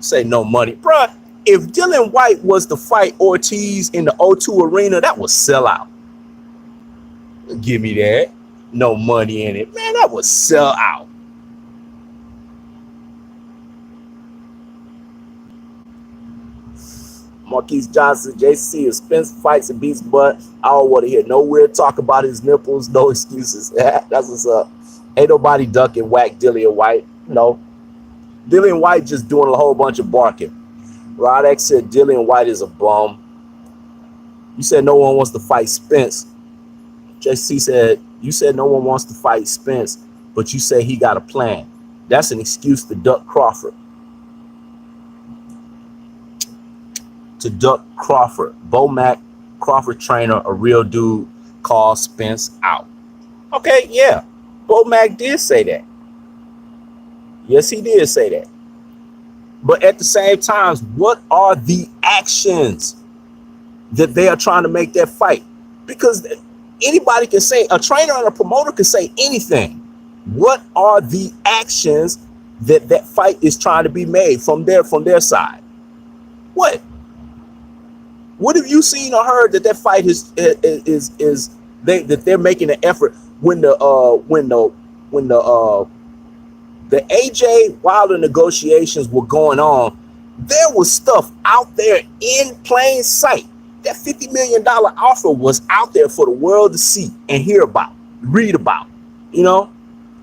say no money. Bruh, if Dylan White was to fight Ortiz in the O2 Arena, that would sell out. Give me that. No money in it. Man, that would sell out. Marquise Johnson, JC, if Spence fights and beats butt, I don't want to hear no weird talk about his nipples, no excuses. That's what's up. Ain't nobody ducking whack Dillian White. No. Dillian White just doing a whole bunch of barking. Rod X said Dillian White is a bum. You said no one wants to fight Spence. JC said, you said no one wants to fight Spence, but you say he got a plan. That's an excuse to duck Crawford. To duck Crawford. Bo Mack, Crawford trainer, a real dude, called Spence out. Okay, yeah. Bo Mack did say that. Yes, he did say that. But at the same time, what are the actions that they are trying to make that fight? Because anybody can say, a trainer and a promoter can say anything. What are the actions that that fight is trying to be made from their side? What have you seen or heard that fight is that they're making an effort when the AJ Wilder negotiations were going on? There was stuff out there in plain sight. That $50 million offer was out there for the world to see and hear about, read about. You know,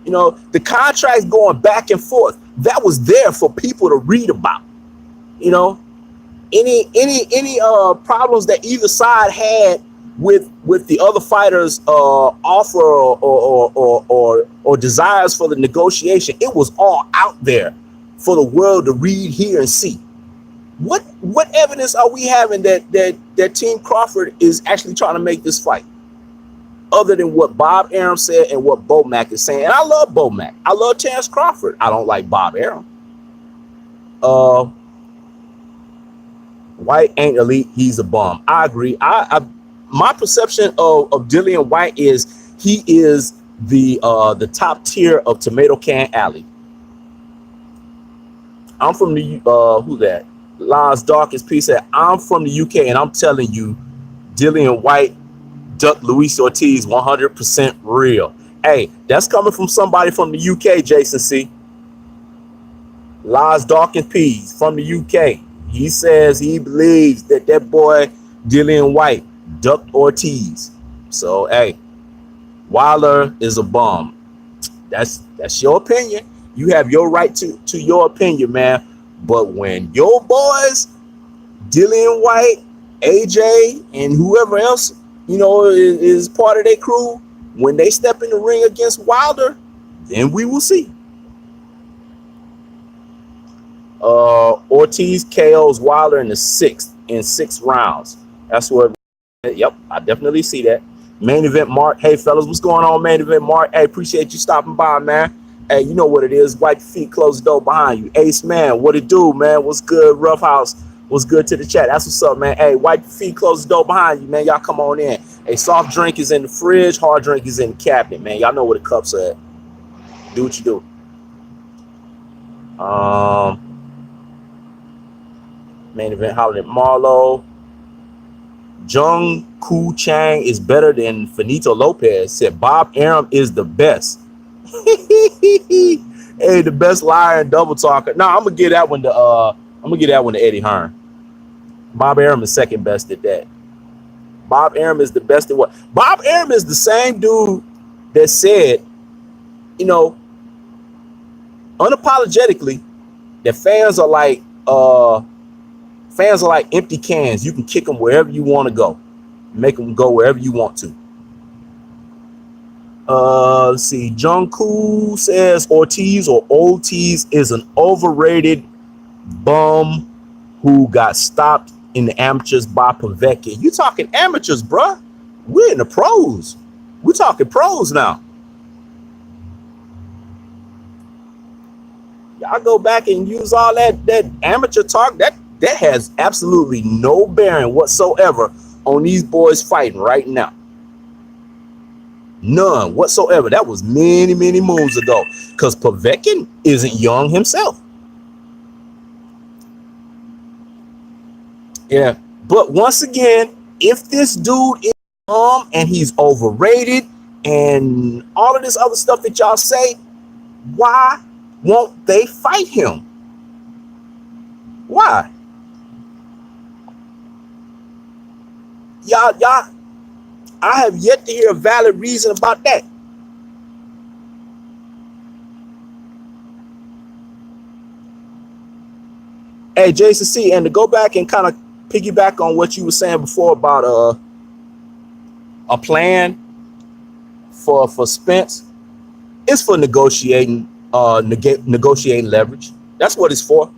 the contracts going back and forth, that was there for people to read about. You know, any problems that either side had with the other fighters' offer or desires for the negotiation, it was all out there for the world to read, hear, and see. What evidence are we having that Team Crawford is actually trying to make this fight, other than what Bob Arum said and what Bo Mack is saying? And I love Bo Mack. I love Terrence Crawford. I don't like Bob Arum. White ain't elite. He's a bum. I agree. My perception of Dillian White is he is the top tier of Tomato Can Alley. I'm from the who that? Lars Darkest Piece said, I'm from the UK and I'm telling you, Dillian White ducked Luis Ortiz 100% real. Hey, that's coming from somebody from the UK, Jason C. Lars Darkest Piece from the UK. He says he believes that boy Dillian White ducked Ortiz. So, hey, Wilder is a bum. That's your opinion. You have your right to your opinion, man. But when your boys, Dillian White, AJ, and whoever else, is part of their crew, when they step in the ring against Wilder, then we will see. Ortiz KOs Wilder in six rounds. That's what. Yep, I definitely see that. Main Event Mark. Hey fellas, what's going on, Main Event Mark? Hey, appreciate you stopping by, man. Hey, you know what it is. Wipe your feet, close the door behind you. Ace man, what it do, man? What's good, Rough House? What's good to the chat? That's what's up, man. Hey, wipe your feet, close the door behind you, man. Y'all come on in. Hey, soft drink is in the fridge, hard drink is in the cabinet, man. Y'all know where the cups are at. Do what you do. Main Event Holiday Marlowe. Jung Koo Chang is better than Finito Lopez. Said Bob Arum is the best. Hey, the best liar and double talker. No, I'm gonna get that one to Eddie Hearn. Bob Arum is second best at that. Bob Arum is the best at what? Bob Arum is the same dude that said, unapologetically, that fans are like empty cans. You can kick them wherever you want to go, make them go wherever you want to. Let's see. Jungkook says Ortiz is an overrated bum who got stopped in the amateurs by Povetkin. You talking amateurs, bruh? We're in the pros. We're talking pros now. Y'all go back and use all that amateur talk. That has absolutely no bearing whatsoever on these boys fighting right now. None whatsoever. That was many, many moons ago, because Povetkin isn't young himself. Yeah, but once again, if this dude is and he's overrated and all of this other stuff that y'all say, why won't they fight him? Why? Y'all, I have yet to hear a valid reason about that. Hey, Jason C, and to go back and kind of piggyback on what you were saying before about a plan for Spence, it's for negotiating negotiating leverage. That's what it's for.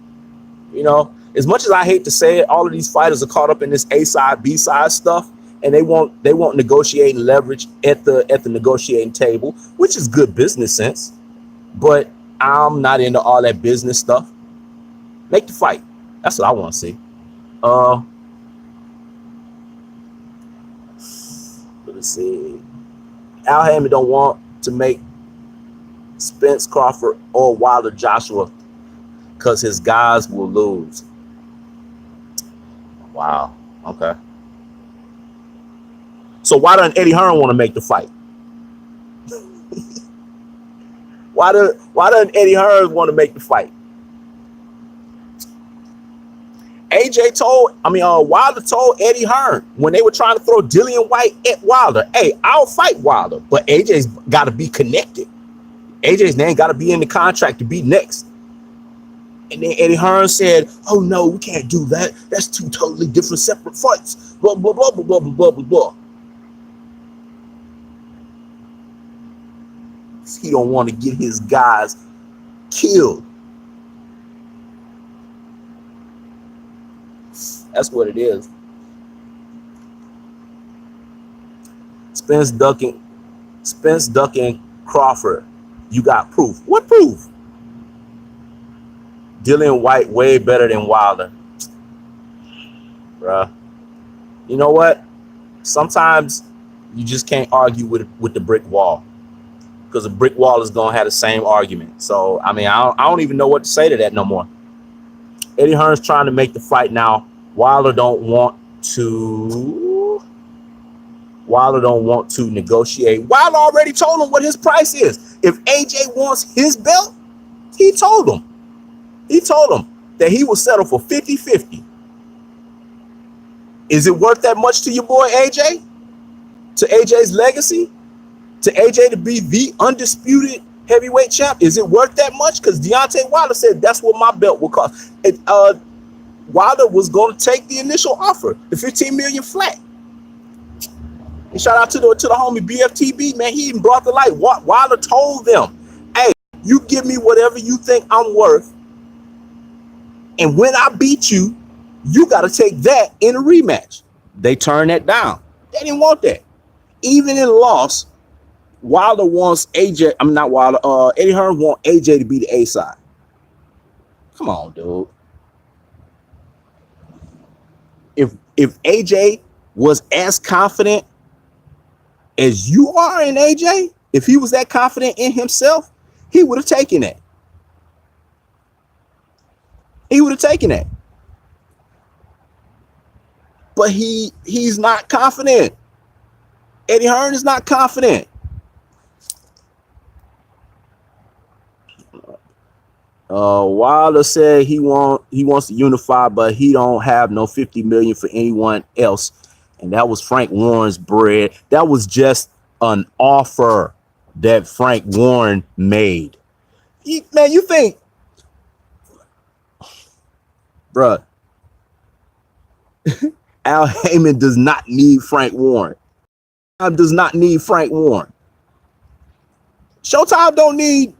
You know, as much as I hate to say it, all of these fighters are caught up in this A side, B side stuff, and they want negotiating leverage at the negotiating table, which is good business sense. But I'm not into all that business stuff. Make the fight. That's what I want to see. Let's see. Al Hammond don't want to make Spence Crawford or Wilder Joshua because his guys will lose. Wow. Okay. So why doesn't Eddie Hearn want to make the fight? Why doesn't Eddie Hearn want to make the fight? Wilder told Eddie Hearn when they were trying to throw Dillian White at Wilder, hey, I'll fight Wilder, but AJ's got to be connected. AJ's name got to be in the contract to be next. And then Eddie Hearn said, oh, no, we can't do that. That's two totally different separate fights. Blah, blah, blah, blah, blah, blah, blah, blah. He don't want to get his guys killed. That's what it is. Spence ducking Crawford. You got proof. What proof? Dillian White way better than Wilder. Bruh. You know what? Sometimes you just can't argue with the brick wall. Because a brick wall is going to have the same argument. So, I don't even know what to say to that no more. Eddie Hearn's trying to make the fight now. Wilder don't want to negotiate. Wilder already told him what his price is. If AJ wants his belt, he told him that he will settle for 50-50. Is it worth that much to your boy AJ? To AJ's legacy? To AJ to be the undisputed heavyweight champ? Is it worth that much? Because Deontay Wilder said that's what my belt will cost. Wilder was going to take the initial offer, the $15 million flat. And shout out to the homie BFTB, man. He even brought the light. Wilder told them, hey, you give me whatever you think I'm worth. And when I beat you, you got to take that in a rematch. They turned that down. They didn't want that. Even in loss, Wilder wants AJ. Eddie Hearn wants AJ to be the A side. Come on, dude. If AJ was as confident as you are in AJ, if he was that confident in himself, he would have taken that. He would have taken that. But he's not confident. Eddie Hearn is not confident. Wilder said he wants to unify, but he don't have no 50 million for anyone else. And that was Frank Warren's bread. That was just an offer that Frank Warren made. You think, bruh, Al Haymon does not need Frank Warren. Does not need Frank Warren. Showtime don't need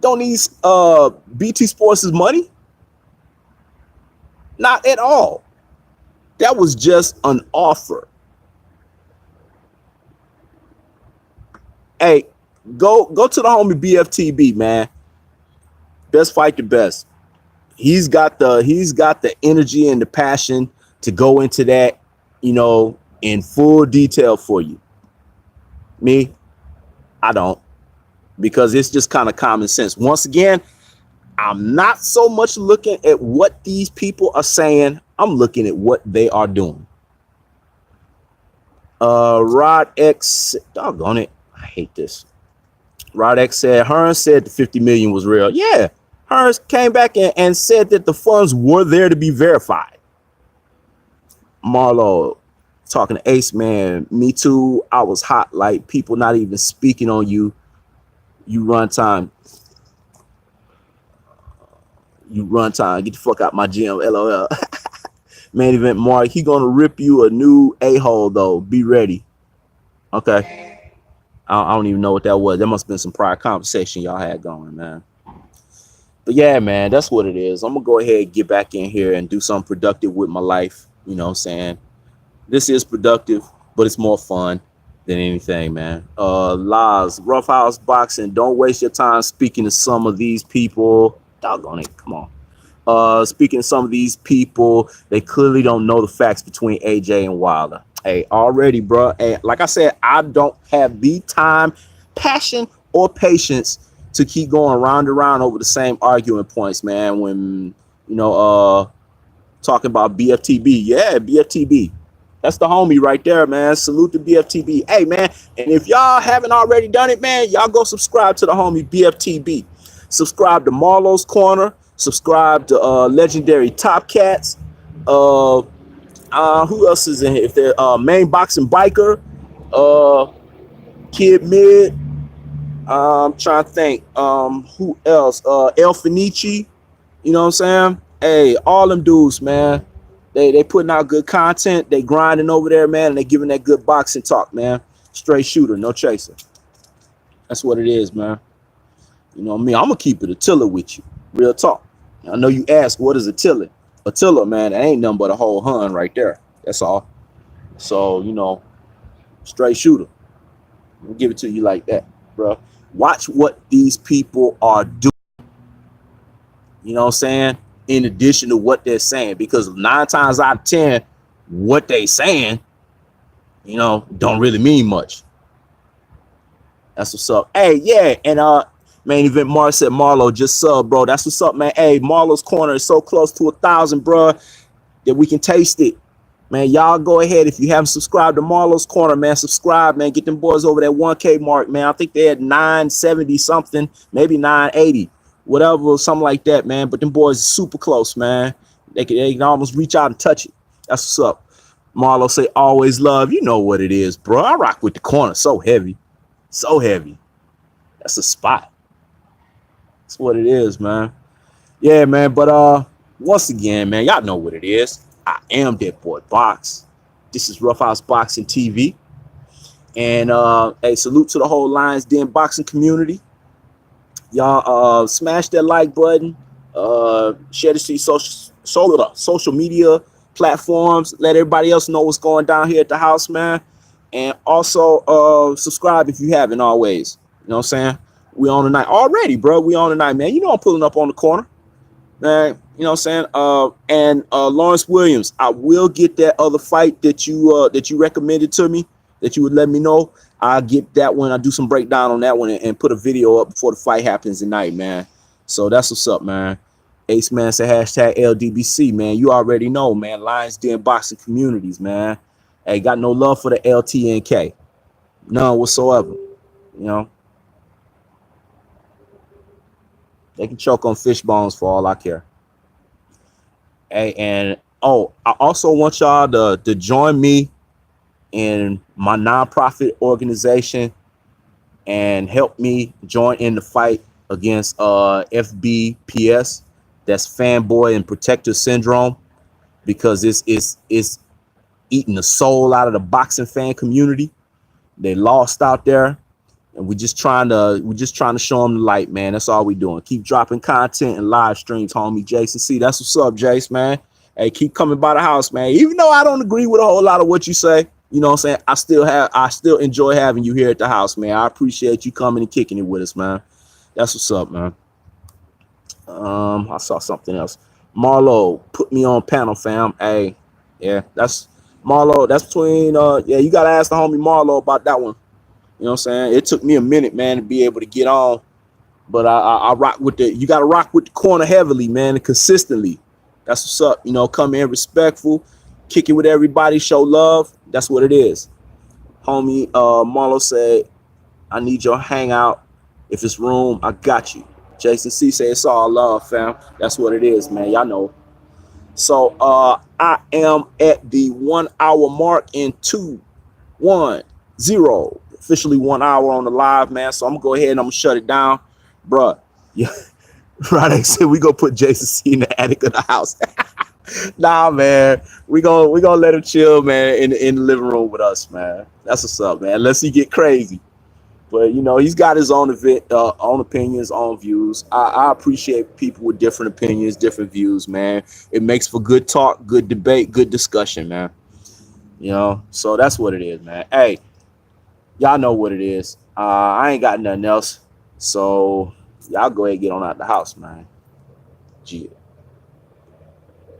BT Sports' money. Not at all. That was just an offer. Hey, go to the homie BFTB, man. Best fight the best. He's got the energy and the passion to go into that, in full detail for you. Me, I don't. Because it's just kind of common sense. Once again, I'm not so much looking at what these people are saying. I'm looking at what they are doing. Rod X, doggone it. I hate this. Rod X said, Hearn said the 50 million was real. Yeah, Hearn came back and said that the funds were there to be verified. Marlo, Talking to Ace, man. Me too. I was hot. Like people not even speaking on you. You run time. You run time. Get the fuck out my gym. LOL. Main event Mark. He gonna rip you a new a-hole though. Be ready. Okay. I don't even know what that was. There must have been some prior conversation y'all had going, man. But yeah, man, that's what it is. I'm gonna go ahead and get back in here and do something productive with my life. You know what I'm saying? This is productive, but it's more fun than anything, man. Laws, Roughhouse Boxing. Don't waste your time speaking to some of these people. Doggone it, come on. Speaking to some of these people, they clearly don't know the facts between AJ and Wilder. Hey, already, bro. Hey, like I said, I don't have the time, passion, or patience to keep going round and round over the same argument points, man. When talking about BFTB, yeah, BFTB. That's the homie right there, man. Salute to BFTB. Hey, man, and if y'all haven't already done it, man, y'all go subscribe to the homie BFTB. Subscribe to Marlo's Corner. Subscribe to Legendary Top Cats. Who else is in here? If they're Main Boxing Biker, Kid Mid. I'm trying to think. Who else? El Finici. You know what I'm saying? Hey, all them dudes, man. They putting out good content. They grinding over there, man, and they giving that good boxing talk, man. Straight shooter, no chaser. That's what it is, man. You know what I mean? I'm gonna keep it a tiller with you. Real talk. I know you ask, what is a tiller? A tiller, man, that ain't nothing but a whole hun right there. That's all. So, straight shooter. I'll give it to you like that, bro. Watch what these people are doing. You know what I'm saying? In addition to what they're saying, because 9 times out of 10, what they saying, don't really mean much. That's what's up. Hey, yeah, and main event Mark said Marlo just sub, bro. That's what's up, man. Hey, Marlo's Corner is so close to 1,000, bro, that we can taste it. Man, y'all go ahead. If you haven't subscribed to Marlo's Corner, man, subscribe, man. Get them boys over that 1K mark, man. I think they had 970 something, maybe 980. Whatever, something like that, man. But them boys are super close, man. They can almost reach out and touch it. That's what's up. Marlo say always love. You know what it is, bro. I rock with the corner. So heavy. So heavy. That's a spot. That's what it is, man. Yeah, man. But once again, man, y'all know what it is. I am that boy Box. This is Roughhouse Boxing TV. And hey, salute to the whole Lions Den boxing community. Y'all smash that like button, share this to your social media platforms, let everybody else know what's going down here at the house, man. And also subscribe if you haven't always. You know what I'm saying? We on tonight already, bro. We on tonight, man. You know I'm pulling up on the corner, man. You know what I'm saying? And Lawrence Williams, I will get that other fight that you recommended to me, that you would let me know. I'll get that one. I'll do some breakdown on that one and put a video up before the fight happens tonight, man. So that's what's up, man. Ace Man said hashtag LDBC, man. You already know, man. Lions Den boxing communities, man. Hey, got no love for the LTNK. None whatsoever. You know. They can choke on fish bones for all I care. Hey, and I also want y'all to join me in my nonprofit organization and help me join in the fight against FBPS. That's Fanboy and Protector Syndrome, because it's eating the soul out of the boxing fan community. They lost out there, and we're just trying to show them the light, man. That's all we doing. Keep dropping content and live streams, homie. Jason C, that's what's up, Jace, man. Hey, keep coming by the house, man. Even though I don't agree with a whole lot of what you say, you know what I'm saying? I still enjoy having you here at the house, man. I appreciate you coming and kicking it with us, man. That's what's up, man. I saw something else. Marlo, put me on panel, fam. Hey, yeah, that's Marlo. That's between you gotta ask the homie Marlo about that one. You know what I'm saying? It took me a minute, man, to be able to get on. But I rock with you gotta rock with the corner heavily, man, and consistently. That's what's up. You know, come in respectful, kick it with everybody, show love. That's what it is. Homie Marlo said, I need your hangout. If it's room, I got you. Jason C said it's all love, fam. That's what it is, man. Y'all know. So I am at the 1 hour mark in 2-1-0. Officially 1 hour on the live, man. So I'm gonna go ahead and I'm gonna shut it down, bruh. Yeah, right. Said we gonna put Jason C in the attic of the house. Nah, man. We gonna let him chill, man, in the living room with us, man. That's what's up, man. Unless he get crazy. But you know, he's got his own own opinions, own views. I appreciate people with different opinions, different views, man. It makes for good talk, good debate, good discussion, man. You know, so that's what it is, man. Hey, y'all know what it is. I ain't got nothing else, so y'all go ahead and get on out the house, man. Yeah.